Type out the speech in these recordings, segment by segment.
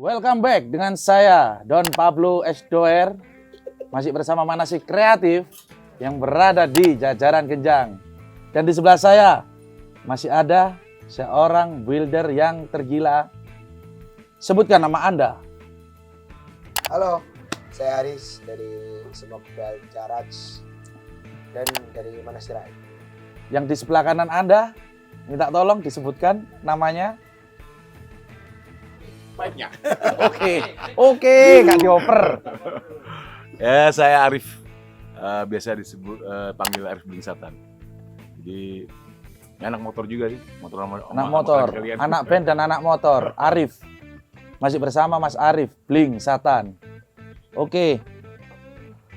Welcome back dengan saya Don Pablo Esdoer, masih bersama Manasik Kreatif yang berada di Jajaran Genjang. Dan di sebelah saya masih ada seorang builder yang tergila. Sebutkan nama Anda. Halo, saya Aris dari Semoga Garage dan dari Manasirai. Yang di sebelah kanan Anda, minta tolong disebutkan namanya. Banyak. Oke, nggak dioper. Ya, saya Arif. Biasa disebut panggil Arif Blingsatan. Jadi anak motor juga sih, Anak motor, anak band dan anak motor. Arif. Masih bersama Mas Arif Blingsatan. Oke.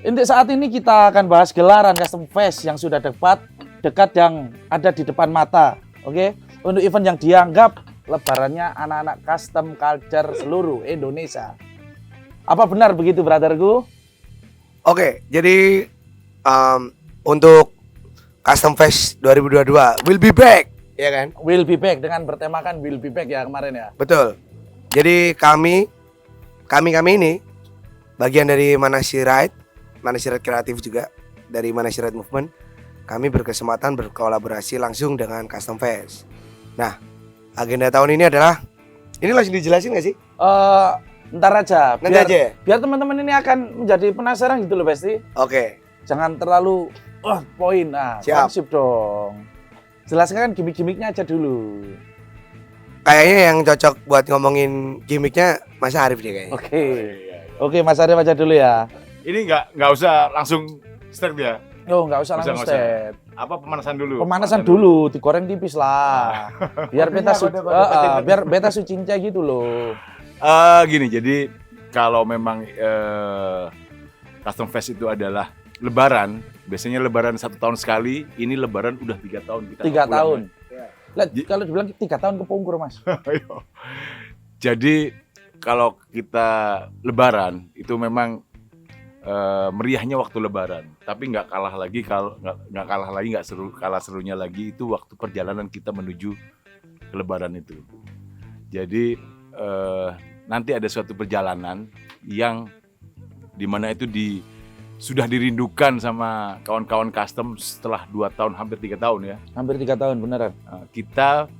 Untuk saat ini kita akan bahas gelaran Custom Fest yang sudah dekat yang ada di depan mata. Oke. Untuk event yang dianggap lebarannya anak-anak custom culture seluruh Indonesia. Apa benar begitu, brotherku? Oke, jadi untuk Custom Fest 2022 will be back, ya kan? Will be back dengan bertemakan will be back ya kemarin ya. Betul. Jadi kami ini bagian dari Manasirai Kreatif juga dari Manasirai Movement. Kami berkesempatan berkolaborasi langsung dengan Custom Fest. Nah, agenda tahun ini adalah, ini langsung dijelasin nggak sih? Ntar aja. Nanti aja ya? Biar teman-teman ini akan menjadi penasaran gitu loh, Besti. Oke. Jangan terlalu poin. Nah, Siap. konsep dong. Jelaskan gimmick-gimmicknya aja dulu. Kayaknya yang cocok buat ngomongin gimmicknya Mas Arif deh kayaknya. Oke. Oke, Mas Arif aja dulu ya. Ini nggak usah langsung start ya. Oh, nggak usah Nggak langsung usah. step. Apa pemanasan dulu? Pemanasan dulu, digoreng tipis lah. Biar biar beta sucinca gitu loh. Gini, jadi kalau memang Custom Fest itu adalah Lebaran, biasanya Lebaran 1 tahun sekali. Ini Lebaran udah 3 tahun kita 3 nggak pulang, tahun. Mas. Lah, kalau dibilang 3 tahun kepungkur, Mas. Ayo. Jadi kalau kita Lebaran itu memang meriahnya waktu Lebaran, tapi nggak kalah lagi kalah serunya lagi itu waktu perjalanan kita menuju ke Lebaran itu. Jadi nanti ada suatu perjalanan yang dimana itu sudah dirindukan sama kawan-kawan custom setelah 2 tahun, hampir 3 tahun ya. Hampir 3 tahun beneran. Kita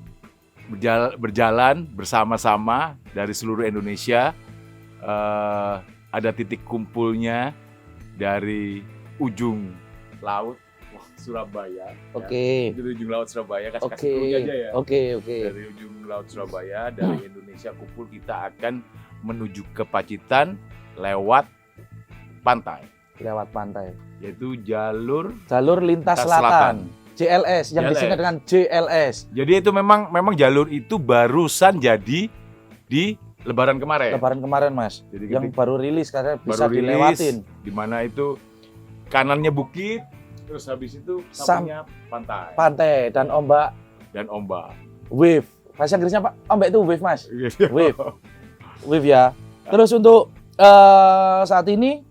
berjalan bersama-sama dari seluruh Indonesia. Ada titik kumpulnya dari ujung laut Surabaya. Oke. Ya. Itu ujung laut Surabaya, kasih Oke. clue aja ya. Oke. Dari ujung laut Surabaya, dari Indonesia kumpul, kita akan menuju ke Pacitan lewat pantai, Lewat pantai. yaitu jalur Lintas Lintas Selatan. JLS yang JLS. disingkat dengan JLS. Jadi itu memang jalur itu barusan jadi di Lebaran kemarin. Lebaran kemarin, Mas. Jadi Yang baru rilis karena bisa baru dilewatin. di mana itu kanannya bukit, terus habis itu sampingnya pantai Pantai dan ombak dan ombak. wave. Bahasa Inggrisnya Pak, ombak itu wave, Mas. Wave. Wave ya. Terus untuk saat ini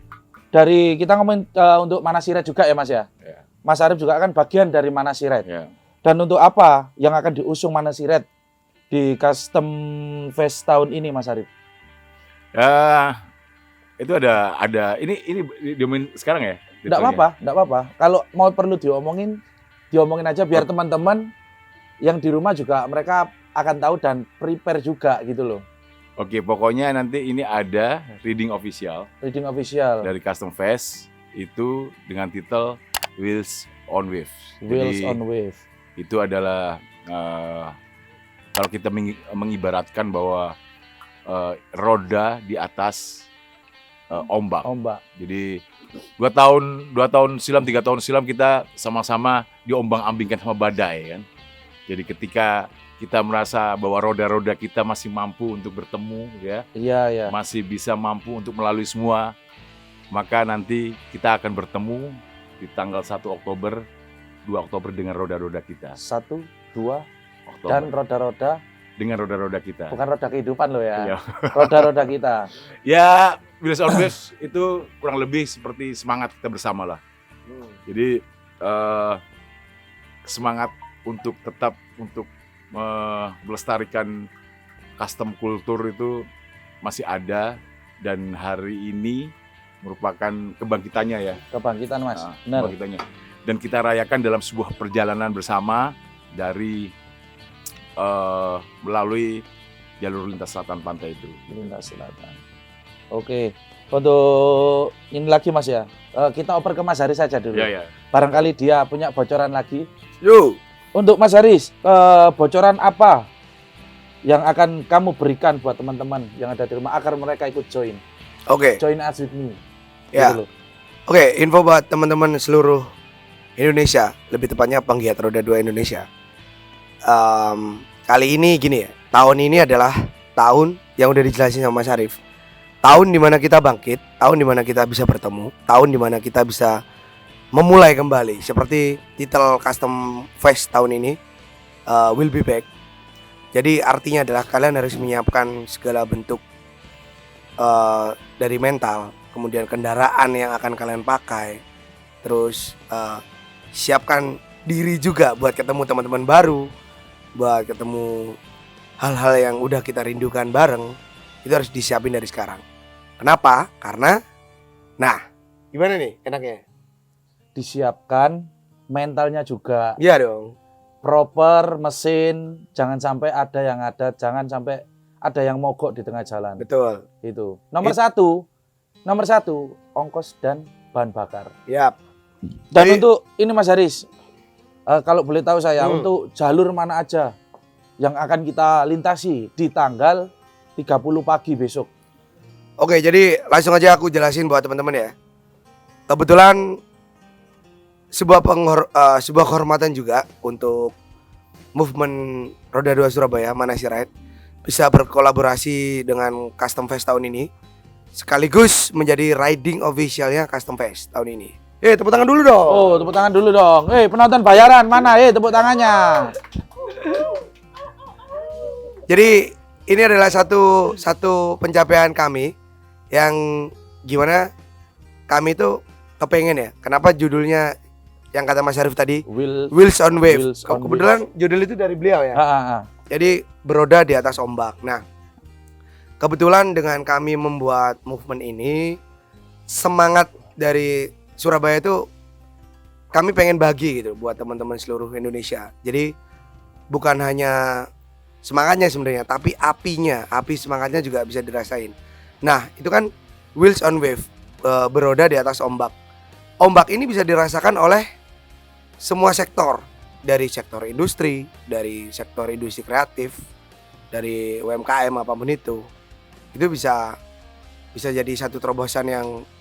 dari kita ngomongin untuk Manasiret juga ya, Mas ya. Ya. Mas Arif juga kan bagian dari Manasiret. Ya. Dan untuk apa yang akan diusung Manasiret di Custom Fest tahun ini, Mas Arif? Ya, itu ada ini diomongin sekarang ya? Enggak apa-apa. Kalau mau perlu diomongin aja biar teman-teman yang di rumah juga mereka akan tahu dan prepare juga gitu loh. Oke, pokoknya nanti ini ada reading official Reading official. dari Custom Fest itu dengan titel Wheels on Wave. Wheels Jadi, on Wave. itu adalah kalau kita mengibaratkan bahwa roda di atas ombak. Ombak. Jadi 2 tahun silam, 3 tahun silam kita sama-sama diombang-ambingkan sama badai kan. Jadi ketika kita merasa bahwa roda-roda kita masih mampu untuk bertemu ya, Iya. masih bisa mampu untuk melalui semua, maka nanti kita akan bertemu di tanggal 1 Oktober, 2 Oktober dengan roda-roda kita. 1, 2 Oktober. dan roda-roda, Dengan roda-roda kita. bukan roda kehidupan loh ya. Iya. Roda-roda kita. Ya, Wheels on Waves itu kurang lebih seperti semangat kita bersama lah. Jadi semangat untuk tetap untuk melestarikan custom kultur itu masih ada dan hari ini merupakan kebangkitannya ya. Kebangkitan Mas. Nah, Benar. kebangkitannya. Dan kita rayakan dalam sebuah perjalanan bersama dari melalui jalur lintas selatan pantai itu. Lintas Selatan. Oke. Untuk ini lagi Mas ya. Kita oper ke Mas Haris saja dulu. Ya, ya. Barangkali dia punya bocoran lagi. Yo. Untuk Mas Haris, bocoran apa yang akan kamu berikan buat teman-teman yang ada di rumah agar mereka ikut join? Oke. Join us with me. Ya. Gitu loh. Oke, info buat teman-teman seluruh Indonesia, lebih tepatnya penggiat roda 2 Indonesia. Kali ini gini ya, tahun ini adalah tahun yang udah dijelasin sama Mas Arif. Tahun dimana kita bangkit, tahun dimana kita bisa bertemu, tahun dimana kita bisa memulai kembali. Seperti titel Custom Fest tahun ini, Will Be Back. Jadi artinya adalah kalian harus menyiapkan segala bentuk dari mental, kemudian kendaraan yang akan kalian pakai, terus siapkan diri juga buat ketemu teman-teman baru, buat ketemu hal-hal yang udah kita rindukan bareng. Itu harus disiapin dari sekarang. Kenapa? Karena, nah, gimana nih enaknya? Disiapkan mentalnya juga. Iya dong. Proper mesin, jangan sampai jangan sampai ada yang mogok di tengah jalan. Betul. Itu. Nomor satu, ongkos dan bahan bakar. Yap. Dan Jadi- untuk ini Mas Haris, kalau boleh tahu saya, untuk jalur mana aja yang akan kita lintasi di tanggal 30 pagi besok. Oke, jadi langsung aja aku jelasin buat teman-teman ya. Kebetulan sebuah kehormatan juga untuk movement Roda 2 Surabaya, Manasih Ride, bisa berkolaborasi dengan Custom Fest tahun ini, sekaligus menjadi riding officialnya Custom Fest tahun ini. Tepuk tangan dulu dong. Oh, tepuk tangan dulu dong. Penonton bayaran mana? Tepuk tangannya. Jadi ini adalah satu pencapaian kami yang gimana kami tuh kepengen ya. Kenapa judulnya yang kata Mas Arif tadi, Wheels on Wave. Wheels on Kebetulan judul itu dari beliau ya. Jadi beroda di atas ombak. Nah, kebetulan dengan kami membuat movement ini, semangat dari Surabaya itu kami pengen bagi gitu buat teman-teman seluruh Indonesia. Jadi bukan hanya semangatnya sebenarnya, tapi api semangatnya juga bisa dirasain. Nah, itu kan Wheels on Wave, beroda di atas ombak. Ombak ini bisa dirasakan oleh semua sektor, dari sektor industri, dari sektor industri kreatif, dari UMKM apapun itu bisa jadi satu terobosan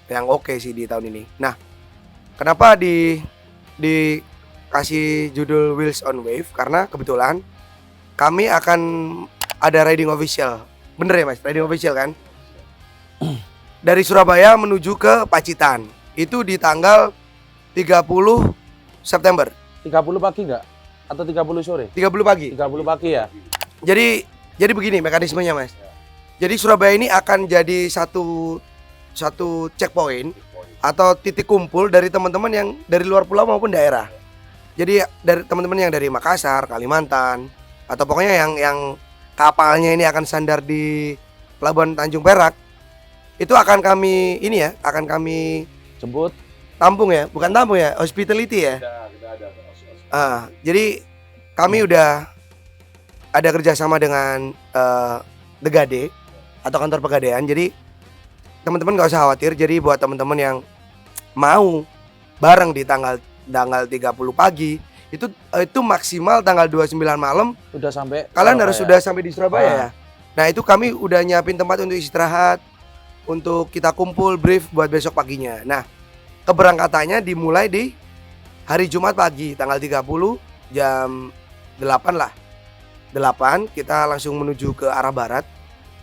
yang oke sih di tahun ini. Nah, kenapa dikasih judul Wheels on Wave? Karena kebetulan kami akan ada riding official. Bener ya Mas? Riding official kan? Dari Surabaya menuju ke Pacitan. Itu di tanggal 30 September. 30 pagi enggak? Atau 30 sore? 30 pagi. 30 pagi ya? Jadi begini mekanismenya Mas. Jadi Surabaya ini akan jadi satu checkpoint atau titik kumpul dari teman-teman yang dari luar pulau maupun daerah. Jadi dari teman-teman yang dari Makassar, Kalimantan, atau pokoknya yang kapalnya ini akan sandar di Pelabuhan Tanjung Perak, itu akan kami Jemput. tampung ya, bukan tampung ya, hospitality ya. Jadi kami udah ada kerjasama dengan The Gade atau kantor pegadaian. Jadi teman-teman nggak usah khawatir. Jadi buat teman-teman yang mau bareng di tanggal 30 pagi, itu maksimal tanggal 29 malam Udah sampai kalian Surabaya. harus sudah sampai di Surabaya ya. Nah, itu kami udah nyiapin tempat untuk istirahat, untuk kita kumpul brief buat besok paginya. Nah, keberangkatannya dimulai di hari Jumat pagi tanggal 30 jam 8 lah. 8 kita langsung menuju ke arah barat.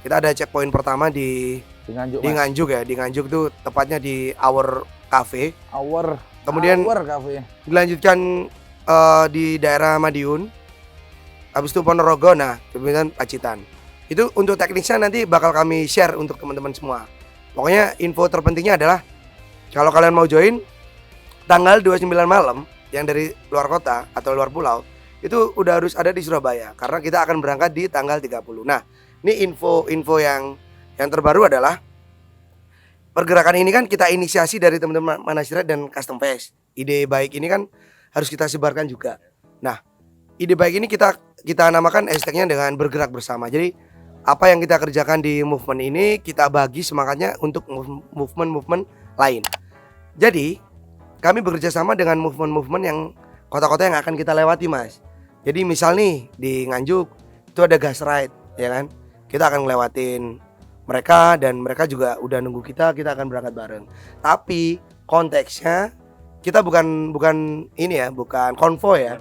Kita ada checkpoint pertama di Nganjuk, Mas. Nganjuk ya. Di Nganjuk tuh tepatnya di Our Cafe. Kemudian Hour cafe. dilanjutkan di daerah Madiun. Habis itu Ponorogo, nah kemudian Pacitan. Itu untuk teknisnya nanti bakal kami share untuk teman-teman semua. Pokoknya info terpentingnya adalah kalau kalian mau join tanggal 29 malam yang dari luar kota atau luar pulau, itu udah harus ada di Surabaya karena kita akan berangkat di tanggal 30. Nah, ini info yang Yang terbaru adalah pergerakan ini kan kita inisiasi dari teman-teman Manasyirat dan Custom Fest. Ide baik ini kan harus kita sebarkan juga. Nah, ide baik ini kita namakan hashtagnya dengan bergerak bersama. Jadi apa yang kita kerjakan di movement ini kita bagi semangatnya untuk movement lain. Jadi kami bekerja sama dengan movement yang kota-kota yang akan kita lewati, Mas. Jadi misal nih di Nganjuk itu ada gas ride, ya kan? Kita akan ngelewatin mereka dan mereka juga udah nunggu kita akan berangkat bareng. Tapi konteksnya kita bukan ini ya, bukan konvoy ya.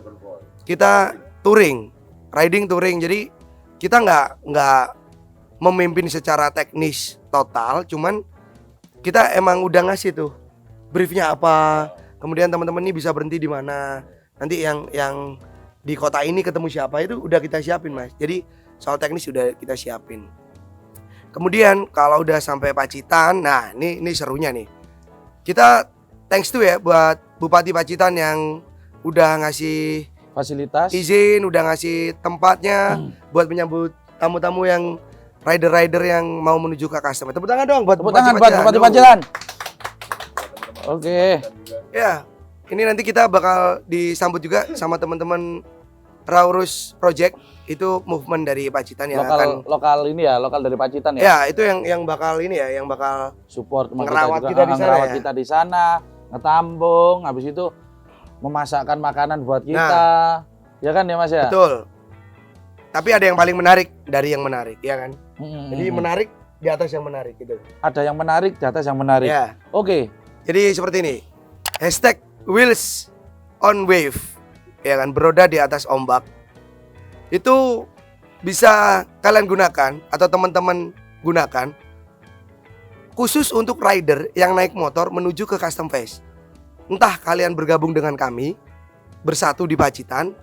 Kita riding touring. Jadi kita nggak memimpin secara teknis total, cuman kita emang udah ngasih tuh briefnya apa. Kemudian teman-teman ini bisa berhenti di mana. Nanti yang di kota ini ketemu siapa itu udah kita siapin, Mas. Jadi soal teknis udah kita siapin. Kemudian kalau udah sampai Pacitan, nah ini serunya nih. Kita thanks to ya buat Bupati Pacitan yang udah ngasih Fasilitas. izin, udah ngasih tempatnya buat menyambut tamu-tamu yang rider-rider yang mau menuju ke customer. Tepuk tangan dong buat Tepuk tangan buat Bupati Pacitan. Oke. Ya, ini nanti kita bakal disambut juga sama teman-teman Raurus Project. Itu movement dari Pacitan yang lokal ini ya, lokal dari Pacitan ya. Ya, itu yang bakal ini ya, yang bakal Support ngerawat kita di sana ngerawat ya. kita di sana, ngetambung, habis itu memasakkan makanan buat kita. Ya kan ya Mas ya? Betul. Tapi ada yang paling menarik dari yang menarik, ya kan? Jadi menarik di atas yang menarik gitu. Ada yang menarik di atas yang menarik. Ya. Oke. Jadi seperti ini. Hashtag Wheels on Wave. Ya kan, beroda di atas ombak. Itu bisa kalian gunakan atau teman-teman gunakan khusus untuk rider yang naik motor menuju ke Custom Fest. Entah kalian bergabung dengan kami bersatu di Pacitan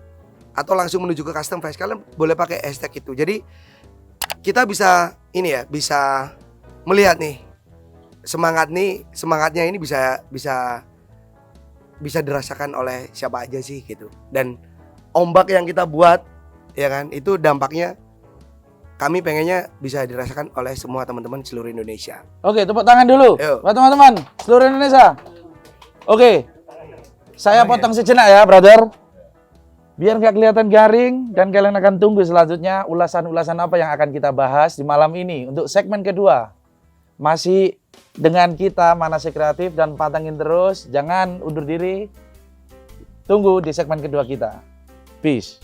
atau langsung menuju ke Custom Fest, kalian boleh pakai hashtag itu. Jadi kita bisa ini ya, bisa melihat nih semangatnya ini bisa dirasakan oleh siapa aja sih gitu. Dan ombak yang kita buat ya kan, itu dampaknya kami pengennya bisa dirasakan oleh semua teman-teman seluruh Indonesia. Oke, tepuk tangan dulu Yuk. buat teman-teman seluruh Indonesia. Oke. Saya potong sejenak ya, brother. Biar nggak kelihatan garing dan kalian akan tunggu selanjutnya ulasan-ulasan apa yang akan kita bahas di malam ini untuk segmen kedua. Masih dengan kita Manasyirat Kreatif dan pantengin terus, jangan undur diri. Tunggu di segmen kedua kita. Peace.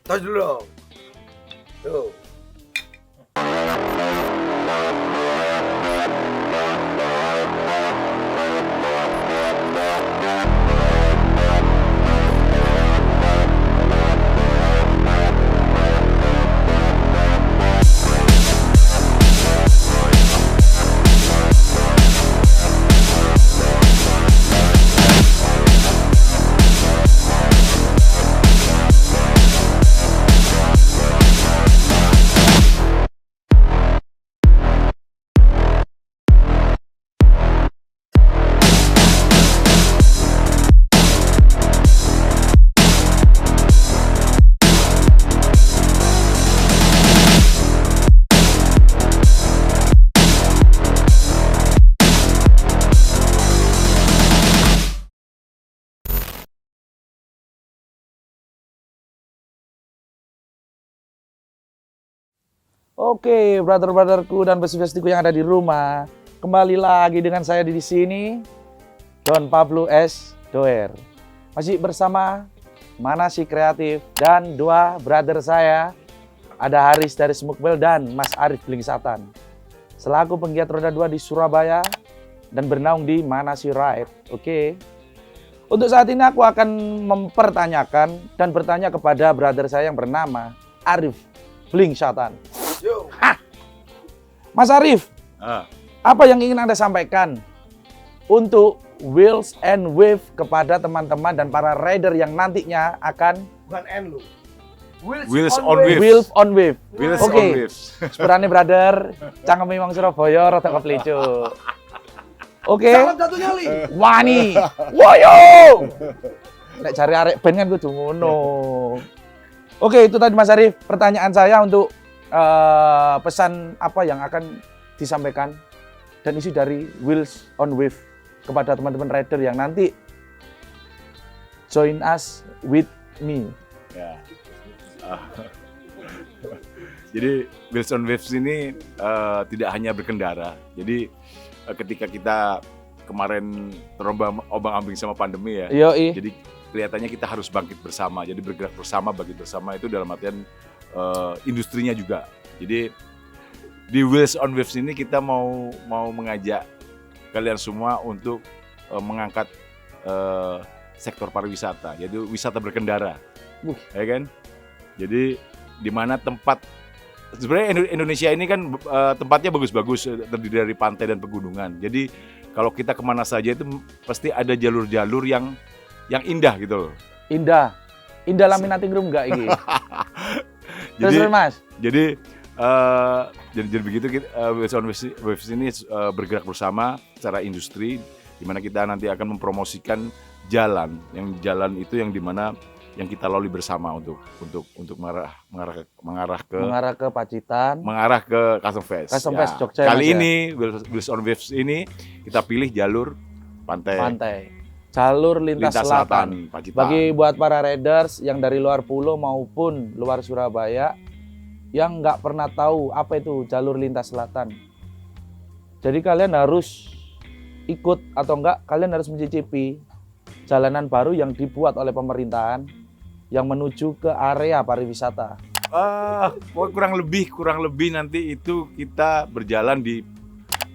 Tos dulu dong. Tuh. Oke, brother-brotherku dan besti-bestiku yang ada di rumah, kembali lagi dengan saya di sini, Don Pablo S. Doer. Masih bersama Manasyirat Kreatif dan dua brother saya, ada Haris dari Smukbel dan Mas Arif Blingsatan. Selaku penggiat roda 2 di Surabaya dan bernaung di Manasyirat. Oke. Untuk saat ini aku akan mempertanyakan dan bertanya kepada brother saya yang bernama Arif Blingsatan. Mas Arif, apa yang ingin Anda sampaikan untuk Wheels and Wave kepada teman-teman dan para rider yang nantinya akan Bukan N lu. Wheels on Wave. Wheels on Wave. Wheels Oke. on Waves. Sepurane brother, cangkem memang Surabaya rada kepleco. Oke. Salam satu nyali. Wani. Woyo. Nek cari arek band kan kudu ngono. Oke, itu tadi Mas Arif. Pertanyaan saya untuk pesan apa yang akan disampaikan dan isi dari Wheels on Wave kepada teman-teman rider yang nanti join us with me. Ya. Jadi Wheels on Waves ini tidak hanya berkendara. Jadi ketika kita kemarin terombang-ambing sama pandemi ya. Yoi. Jadi kelihatannya kita harus bangkit bersama. Jadi bergerak bersama, bangkit bersama itu dalam artian industrinya juga. Jadi di Wheels on Waves ini kita mau mengajak kalian semua untuk mengangkat sektor pariwisata, yaitu wisata berkendara, ya kan? Jadi di mana tempat sebenarnya Indonesia ini kan tempatnya bagus-bagus, terdiri dari pantai dan pegunungan. Jadi kalau kita kemana saja itu pasti ada jalur-jalur yang indah gitu loh. Indah laminating room enggak ini? Terus Mas. Jadi begitu Wheels on Waves ini bergerak bersama secara industri, di mana kita nanti akan mempromosikan jalan itu yang di mana yang kita lalui bersama untuk mengarah ke Pacitan, mengarah ke Custom Fest. Custom Fest Jogja. Kali ini Wheels on Waves ini kita pilih jalur pantai. Jalur lintas selatan. Pacitan. Bagi buat para riders yang dari luar pulau maupun luar Surabaya yang nggak pernah tahu apa itu jalur lintas selatan. Jadi kalian harus ikut atau enggak, kalian harus mencicipi jalanan baru yang dibuat oleh pemerintahan yang menuju ke area pariwisata. Kurang lebih nanti itu kita berjalan di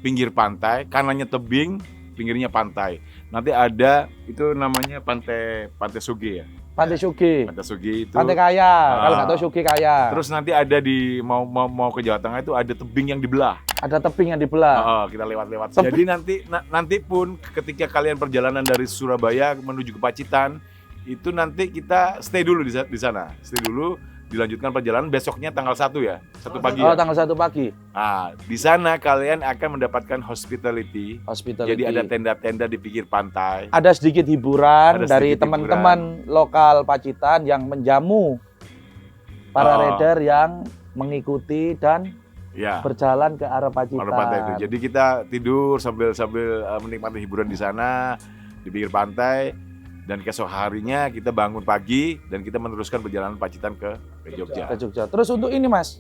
pinggir pantai, kanannya tebing, pinggirnya pantai. Nanti ada itu namanya pantai Sugi ya. Pantai Sugi. Pantai Sugi itu. Pantai Kaya. Kalau nggak tahu Sugi Kaya. Terus nanti ada di mau ke Jawa Tengah itu ada tebing yang dibelah. Ada tebing yang dibelah. Kita lewat. Jadi nanti pun ketika kalian perjalanan dari Surabaya menuju ke Pacitan, itu nanti kita stay dulu di sana. Stay dulu, dilanjutkan perjalanan besoknya tanggal 1 ya. 1 pagi. Tanggal 1 pagi. Nah, di sana kalian akan mendapatkan hospitality. Jadi ada tenda-tenda di pinggir pantai. Ada sedikit hiburan dari teman-teman lokal Pacitan yang menjamu para rider yang mengikuti dan berjalan ke arah Pacitan. Pantai itu. Jadi kita tidur sambil menikmati hiburan di sana di pinggir pantai. Dan keesok harinya kita bangun pagi dan kita meneruskan perjalanan Pacitan ke Jogja. Terus untuk ini Mas,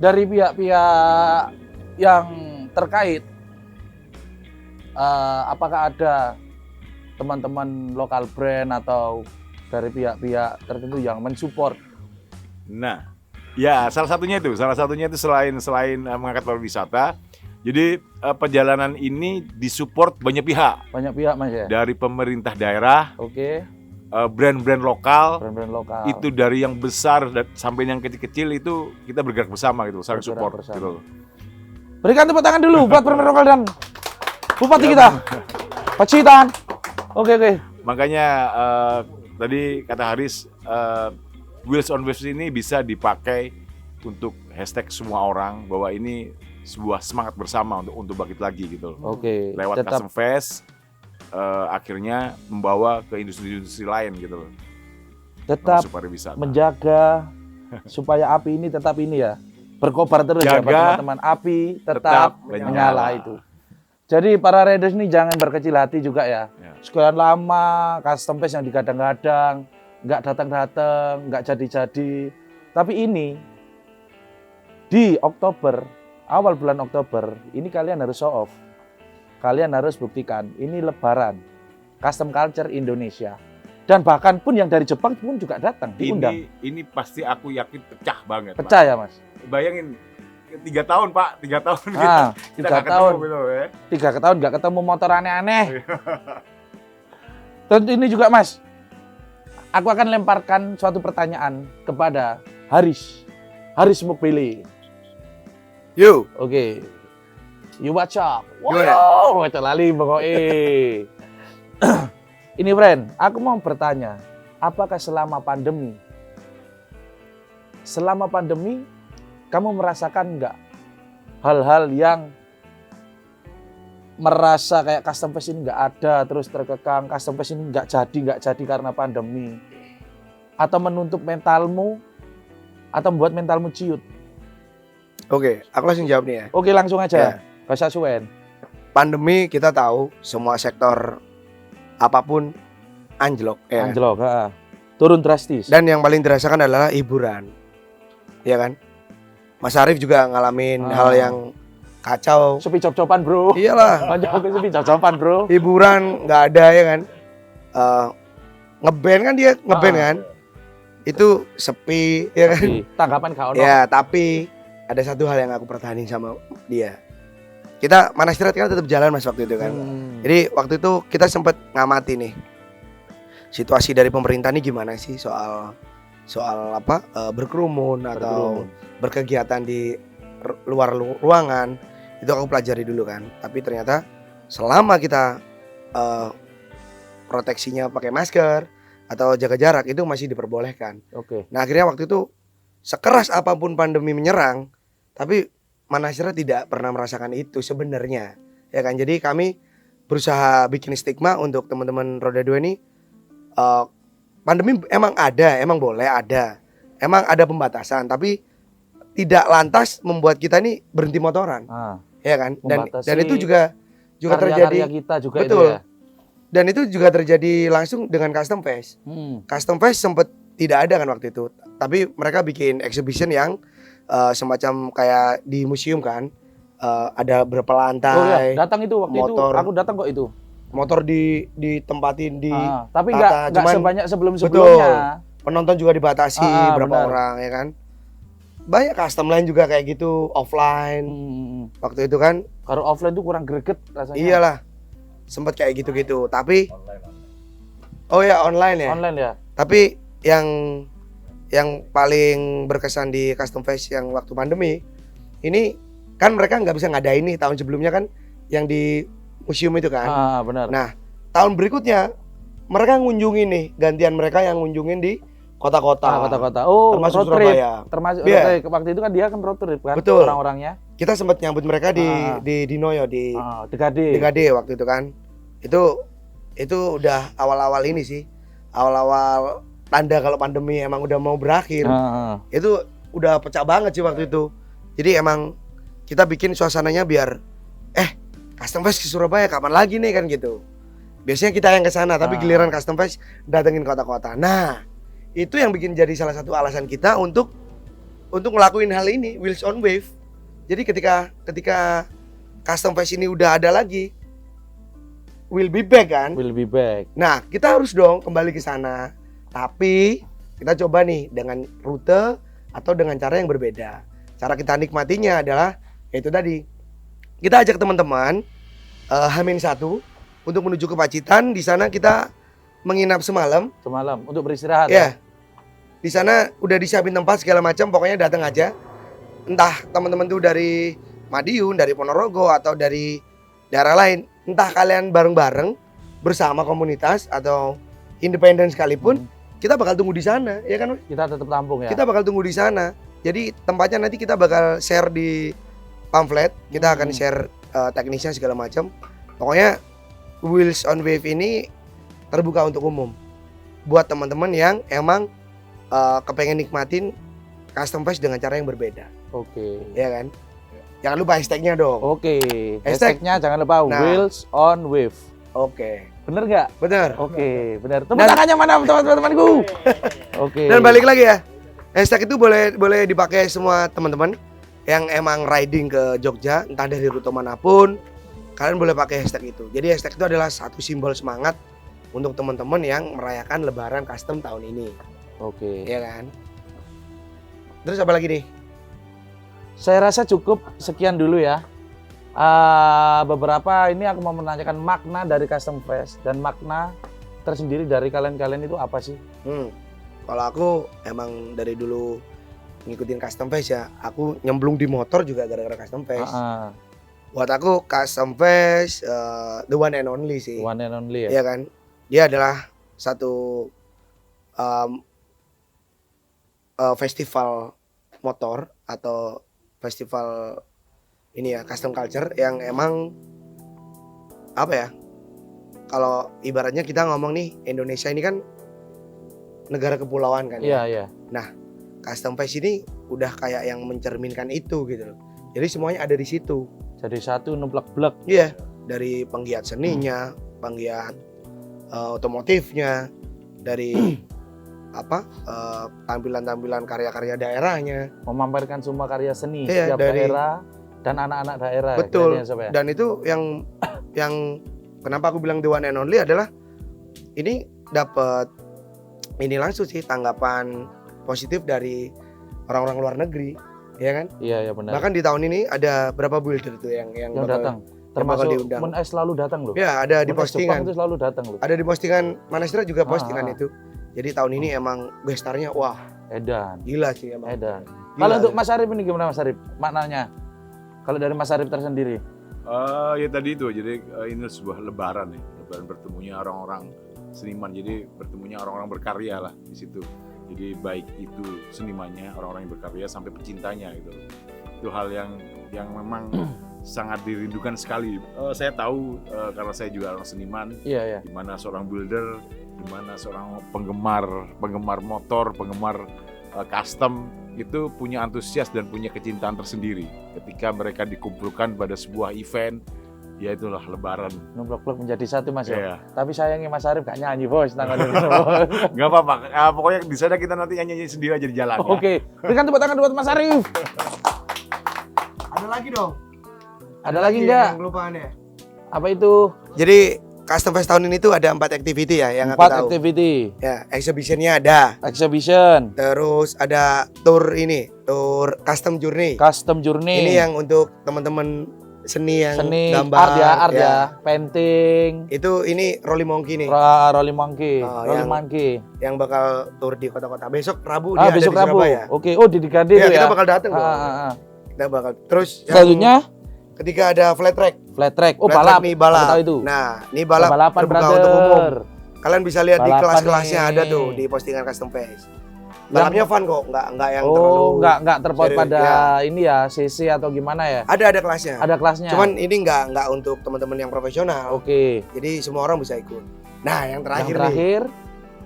dari pihak-pihak yang terkait, apakah ada teman-teman lokal brand atau dari pihak-pihak tertentu yang mensupport? Nah, ya salah satunya itu selain mengangkat pariwisata. Jadi perjalanan ini disupport banyak pihak. Banyak pihak Mas ya? Dari pemerintah daerah, brand-brand lokal, itu dari yang besar sampai yang kecil-kecil itu kita bergerak bersama gitu, saling support gitu. Berikan tepuk tangan dulu buat pemerintah lokal dan bupati kita, Pacitan. Oke. Makanya tadi kata Haris, Wheels on Waves ini bisa dipakai untuk hashtag semua orang bahwa ini sebuah semangat bersama untuk bangkit lagi gitu. Lewat Custom Fest akhirnya membawa ke industri-industri lain gitu loh. Tetap menjaga supaya api ini tetap ini ya, berkobar terus ya teman-teman. Api tetap menyala itu. Jadi para riders ini jangan berkecil hati juga ya. Sekian lama Custom Fest yang digadang-gadang, nggak datang-datang, nggak jadi-jadi. Tapi ini di awal bulan Oktober, ini kalian harus show off. Kalian harus buktikan, ini lebaran. Custom Culture Indonesia. Dan bahkan pun yang dari Jepang pun juga datang, diundang. Ini pasti aku yakin pecah banget. Pecah ya Mas? Bayangin, 3 tahun Pak, 3 tahun kita 3 tahun. Gitu, ya. 3 tahun nggak ketemu motor aneh-aneh. Tentu ini juga Mas, aku akan lemparkan suatu pertanyaan kepada Haris Mukbili. You. You watch up. Wow, macam lali pokoknya. Ini friend, aku mau bertanya, apakah selama pandemi kamu merasakan nggak hal-hal yang merasa kayak Custom Fest ini nggak ada, terus terkekang, Custom Fest ini nggak jadi karena pandemi, atau menutup mentalmu, atau membuat mentalmu ciut? Oke, aku langsung jawab nih ya. Oke, langsung Ya. aja. Gak usah suwen. Pandemi kita tahu semua sektor apapun anjlok ya kan? Anjlok, turun drastis. Dan yang paling dirasakan adalah hiburan. Ya kan? Mas Arif juga ngalamin hal yang kacau. Sepi cop-copan, Bro. Iyalah, Panjang sepi cop-copan, Bro. hiburan nggak ada ya kan? Ngeband kan dia ngeband kan? Itu sepi ya kan? Tapi tanggapan gak ono. Ya, tapi ada satu hal yang aku pertahanin sama dia. Kita Manasirat kan tetap jalan Mas waktu itu kan. Jadi waktu itu kita sempat ngamati nih situasi dari pemerintah nih gimana sih soal apa berkerumun atau berkegiatan di luar ruangan. Itu aku pelajari dulu kan. Tapi ternyata selama kita proteksinya pakai masker atau jaga jarak itu masih diperbolehkan. Oke. Nah akhirnya waktu itu sekeras apapun pandemi menyerang, tapi Manasirat tidak pernah merasakan itu sebenarnya, ya kan? Jadi kami berusaha bikin stigma untuk teman-teman roda 2 ini. Pandemi emang ada, emang boleh ada, emang ada pembatasan, tapi tidak lantas membuat kita ini berhenti motoran, ya kan? Dan itu juga terjadi. Kita juga betul. Itu ya? Dan itu juga terjadi langsung dengan Custom Fest. Custom Fest sempat tidak ada kan waktu itu, tapi mereka bikin exhibition yang semacam kayak di museum kan, ada berapa lantai. Oh ya, datang itu waktu motor. itu. Aku datang kok itu. Motor ditempatin di tapi tata, nggak cuman sebanyak sebelum-sebelumnya. penonton juga dibatasi berapa benar. orang ya kan. Banyak custom lain juga kayak gitu offline. Waktu itu kan. Kalau offline tuh kurang greget rasanya. Iyalah. Sempet kayak gitu-gitu. Tapi oh ya online ya. Online ya. Tapi yang paling berkesan di Custom Fest yang waktu pandemi ini kan mereka nggak bisa ngadain nih tahun sebelumnya kan yang di museum itu kan. Benar. Nah tahun berikutnya mereka ngunjungin nih, gantian mereka yang ngunjungin di kota-kota. Kota-kota. Oh, termasuk road trip. Surabaya. Termasuk Iya. road trip. Waktu itu kan dia kan road trip kan. Betul. Orang-orangnya. Kita sempat nyambut mereka di Dinoyo di Dekade waktu itu kan. Itu udah awal-awal ini sih. Awal-awal tanda kalau pandemi emang udah mau berakhir. Itu udah pecah banget sih waktu itu. Jadi emang kita bikin suasananya biar Custom Fest ke Surabaya kapan lagi nih kan gitu. Biasanya kita yang ke sana, tapi giliran Custom Fest datengin kota-kota. Nah, itu yang bikin jadi salah satu alasan kita untuk ngelakuin hal ini, Wheels on Wave. Jadi ketika Custom Fest ini udah ada lagi, will be back kan? Will be back. Nah, kita harus dong kembali ke sana. Tapi kita coba nih dengan rute atau dengan cara yang berbeda. Cara kita nikmatinya adalah yaitu tadi. Kita ajak teman-teman H-1 untuk menuju ke Pacitan. Di sana kita menginap semalam Untuk beristirahat. ya. Di sana udah disiapin tempat segala macam, pokoknya datang aja. Entah teman-teman tuh dari Madiun, dari Ponorogo atau dari daerah lain, entah kalian bareng-bareng bersama komunitas atau independen sekalipun, kita bakal tunggu di sana, ya kan? Kita tetap tampung ya. Kita bakal tunggu di sana. Jadi tempatnya nanti kita bakal share di pamflet, kita akan share teknisnya segala macam. Pokoknya Wheels on Wave ini terbuka untuk umum. Buat teman-teman yang emang kepengen nikmatin Custom Fest dengan cara yang berbeda. Oke. Ya kan? Jangan lupa hashtagnya dong. Oke. Hashtag. Hashtagnya jangan lupa Wheels on Wave. Oke. Bener nggak? Bener. Oke, bener. Tepuk tangannya mana teman-temanku? Oke. Dan balik lagi ya. Hashtag itu boleh dipakai semua teman-teman yang emang riding ke Jogja, entah dari rute manapun, kalian boleh pakai hashtag itu. Jadi hashtag itu adalah satu simbol semangat untuk teman-teman yang merayakan Lebaran Custom tahun ini. Oke. Iya kan? Terus apa lagi nih? Saya rasa cukup sekian dulu ya. Beberapa ini aku mau menanyakan makna dari Custom Fest dan makna tersendiri dari kalian-kalian itu apa sih? Kalau aku emang dari dulu ngikutin Custom Fest ya, aku nyemplung di motor juga gara-gara Custom Fest. Buat aku Custom Fest the one and only sih. One and only ya? Iya kan? Dia adalah satu festival motor atau festival ini ya, custom culture yang emang apa ya? Kalau ibaratnya kita ngomong nih, Indonesia ini kan negara kepulauan kan. Iya, iya. Nah, Custom Fest ini udah kayak yang mencerminkan itu gitu loh. Jadi semuanya ada di situ. Jadi satu numplek-blek. Iya, dari penggiat seninya, penggiat otomotifnya, dari tampilan-tampilan karya-karya daerahnya. Memamerkan semua karya seni Iya, setiap daerah dan anak-anak daerah. Betul. Ya, Sob, ya? Dan itu yang kenapa aku bilang the one and only adalah ini dapat ini langsung sih tanggapan positif dari orang-orang luar negeri, ya kan? Iya, benar. Bahkan di tahun ini ada berapa builder tuh yang bakal datang. bakal Termasuk diundang. Moon Ice selalu datang loh. Ya, ada di Moon Ice Jepang postingan. itu selalu datang loh. Ada di postingan Manasira juga postingan Ah. itu. Jadi tahun ini emang gestarnya wah Edan. gila sih emang. Edan. Gila. Kalau untuk Mas Arif ini gimana Mas Arif? Maknanya? Kalau dari Mas Arif tersendiri? Ya tadi itu, jadi ini sebuah lebaran nih, lebaran bertemunya orang-orang seniman, jadi bertemunya orang-orang berkarya lah di situ. Jadi baik itu senimannya, orang-orang yang berkarya sampai pecintanya gitu. Itu hal yang memang sangat dirindukan sekali. Saya tahu karena saya juga orang seniman, Iya. di mana seorang builder, di mana seorang penggemar motor, penggemar custom itu punya antusias dan punya kecintaan tersendiri ketika mereka dikumpulkan pada sebuah event, ya itulah lebaran. Numplek-blek menjadi satu Mas ya. Iya. Tapi sayangnya Mas Arif gak nyanyi bos tanggal ini. Bos. Nggak apa-apa, pokoknya di sana kita nanti nyanyi sendiri aja di jalan. Oke, berikan tepuk tangan buat Mas Arif. Ada lagi dong. Ada lagi enggak? Yang kelupaan ya. Apa itu? Jadi Custom Fest tahun ini tuh ada 4 activity ya yang aku 4 tahu. activity. Ya, exhibitionnya ada. Exhibition, Terus ada tour custom journey. custom journey. Ini yang untuk teman-teman seni yang seni gambar art ya, painting, Itu ini Rolling Monkey nih rolling monkey, Oh, rolling monkey. yang bakal tour di kota-kota. Besok Rabu Ah, dia besok ada di Rabu. Surabaya. Oke, oh di Dikade Ya, itu kita ya. bakal datang dong. Ah. Kita bakal. Terus yang Selanjutnya ketika ada flat track. flat track. Oh, Flat balap. track nih, balap. Aku tahu itu. Nah, ini balap Balapan terbuka untuk umum. brother. Kalian bisa lihat di Balapan kelas-kelasnya nih. ada tuh di postingan Custom Fest. Balapnya fun kok, nggak yang terlalu. Oh, enggak terpaut serius, pada ya. ini ya, CC atau gimana ya? Ada kelasnya. Ada kelasnya. Cuman ini nggak untuk teman-teman yang profesional. Oke. Jadi semua orang bisa ikut. Nah, yang Yang terakhir nih, terakhir,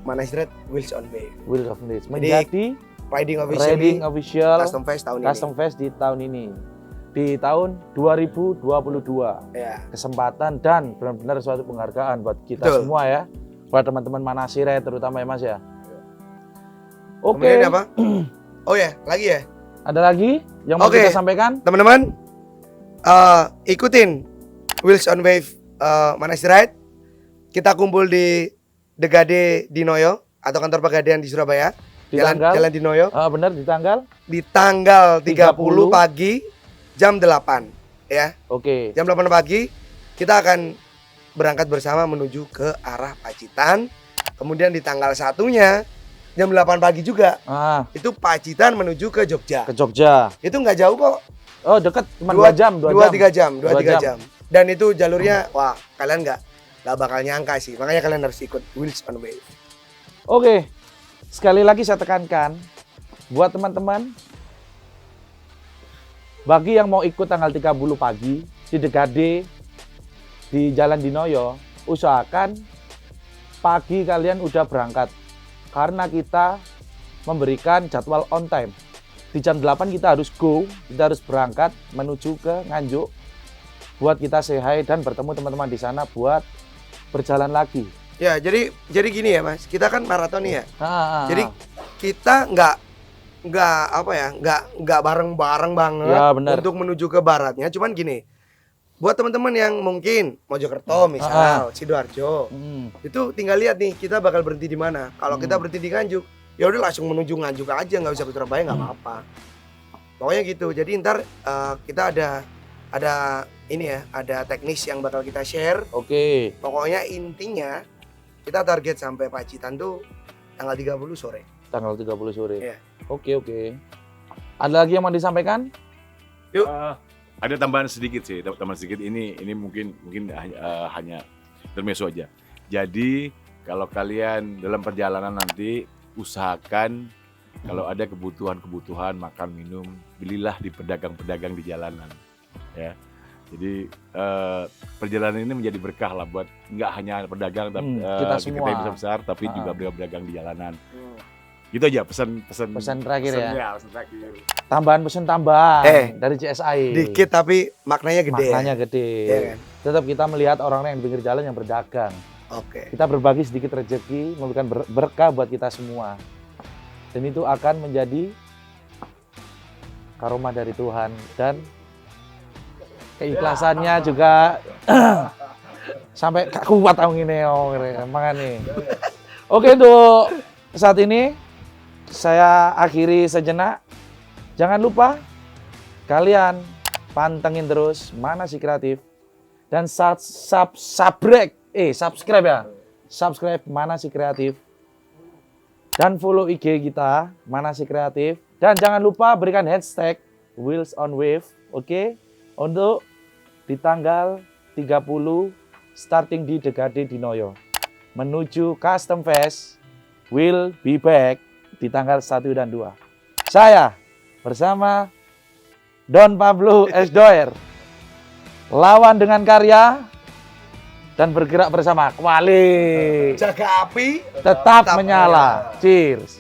Mana Street Wheels on Wave. Wheel of Days menjadi Riding officially Riding Official Custom Fest tahun Custom Fest di tahun ini. Di tahun 2022. ini. Ya. Kesempatan dan benar-benar suatu penghargaan buat kita Betul. semua ya. Buat teman-teman Manasira terutama ya Mas ya. Oke. Kemudian apa? Oh ya, lagi ya. Ada lagi yang mau Oke. kita sampaikan? Teman-teman, ikutin Wheels on Wave Mana Ride. Kita kumpul di Degade di Noyo atau kantor Pegadaian di Surabaya. Di tanggal? Jalan di Noyo. Benar di tanggal? Di tanggal 30 30 pagi jam 8 ya. Oke. Jam 8 pagi kita akan berangkat bersama menuju ke arah Pacitan. Kemudian di tanggal 1-nya jam 8 pagi juga itu Pacitan menuju ke Jogja. Ke Jogja. Itu nggak jauh kok. Oh, dekat cuma 2 jam, 2-3 jam. Dua jam. Dan itu jalurnya wah, kalian nggak bakal nyangka sih. Makanya kalian harus ikut Wheels on Wave. Oke. Sekali lagi saya tekankan buat teman-teman bagi yang mau ikut tanggal 30 pagi di Degade di Jalan Dinoyo, usahakan pagi kalian udah berangkat karena kita memberikan jadwal on time. Di jam 8 kita harus go, kita harus berangkat menuju ke Nganjuk buat kita say hi dan bertemu teman-teman di sana buat berjalan lagi. Ya, jadi gini ya, Mas. Kita kan maraton nih ya. Jadi Jadi kita nggak bareng-bareng banget Ya, benar. untuk menuju ke baratnya. Cuman gini, buat teman-teman yang mungkin Mojokerto misal, Sidoarjo, itu tinggal lihat nih kita bakal berhenti di mana. Kalau kita berhenti di Nganjuk, ya udah langsung menuju Nganjuk aja, nggak usah ke Surabaya nggak apa-apa. Pokoknya gitu. Jadi ntar kita ada ini ya, ada teknis yang bakal kita share. Oke. Pokoknya intinya kita target sampai Pacitan tuh tanggal 30 sore. Tanggal 30 sore. Iya. Oke. Ada lagi yang mau disampaikan? Ada tambahan sedikit sih, tambahan sedikit ini mungkin hanya intermezzo aja. Jadi kalau kalian dalam perjalanan nanti usahakan kalau ada kebutuhan makan minum, belilah di pedagang-pedagang di jalanan, ya. Jadi perjalanan ini menjadi berkah lah buat nggak hanya pedagang, tapi kita semua. yang besar, tapi Ah. juga pedagang di jalanan. Gitu aja pesan Pesan terakhir ya. pesan terakhir. Tambahan pesan tambahan dari CSI. Dikit tapi maknanya gede. Maknanya gede. Iya kan? Tetap kita melihat orang-orang yang di pinggir jalan yang berdagang. Oke. Kita berbagi sedikit rezeki, memberikan berkah buat kita semua. Dan itu akan menjadi karomah dari Tuhan. Dan keikhlasannya juga sampai kuat tahun ini. Makanya. Oke, untuk saat ini saya akhiri sejenak. Jangan lupa kalian pantengin terus Mana Si Kreatif dan subscribe ya. Subscribe Mana Si Kreatif dan follow IG kita Mana Si Kreatif dan jangan lupa berikan hashtag Wheels on Wave, oke? Untuk di tanggal 30 starting di Degade Dinoyo menuju Custom Fest will be back di tanggal 1 dan 2. Saya bersama Don Pablo Esdoer lawan dengan karya dan bergerak bersama. Kuali Jaga api tetap menyala. Cheers.